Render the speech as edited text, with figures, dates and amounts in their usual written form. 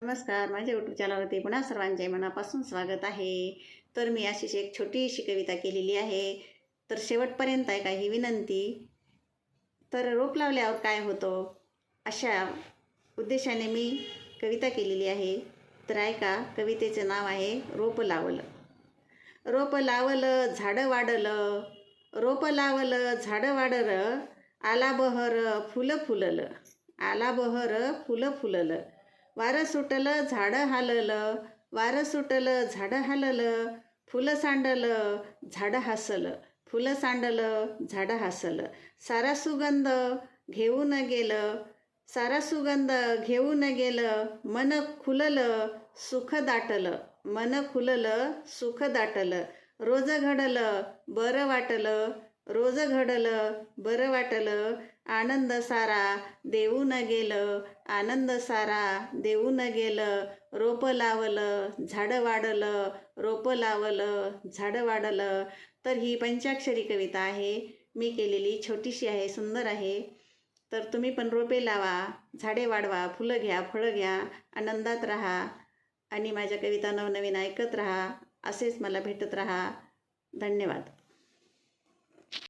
नमस्कार, माझ्या यूट्यूब चॅनलवरती पुन्हा सर्वांचे मनापासून स्वागत आहे. तर मी अशीच एक छोटीशी कविता केलेली आहे. तर शेवटपर्यंत ऐका ही विनंती. तर रोप लावल्यावर काय होतं, अशा उद्देशाने मी कविता केलेली आहे. तर ऐका, कवितेचं नाव आहे रोप लावलं. रोप लावलं झाडं वाढलं, रोप लावलं झाडं वाढलं, आला बहर फुलं फुललं, आला बहर फुलं फुललं. वारं सुटलं झाडं हाललं, वारं सुटलं झाडं हाललं, फुलं सांडलं झाडं हसलं, फुलं सांडलं झाडं हसलं. सारा सुगंध घेऊन गेलं, सारा सुगंध घेऊन गेलं, मन खुललं सुख दाटलं, मन खुललं सुख दाटलं. रोज घडलं बरं वाटलं, रोज घडलं बरं वाटलं, आनंद सारा देऊन गेलं, आनंद सारा देऊन गेलं. रोपं लावलं झाडं वाढलं, रोपं लावलं झाडं वाढलं. तर ही पंचाक्षरी कविता आहे, मी केलेली, छोटीशी आहे, सुंदर आहे. तर तुम्ही पण रोपे लावा, झाडे वाढवा, फुलं घ्या, फळं घ्या, आनंदात राहा आणि माझ्या कविता नवनवीन ऐकत राहा. असेच मला भेटत राहा. धन्यवाद.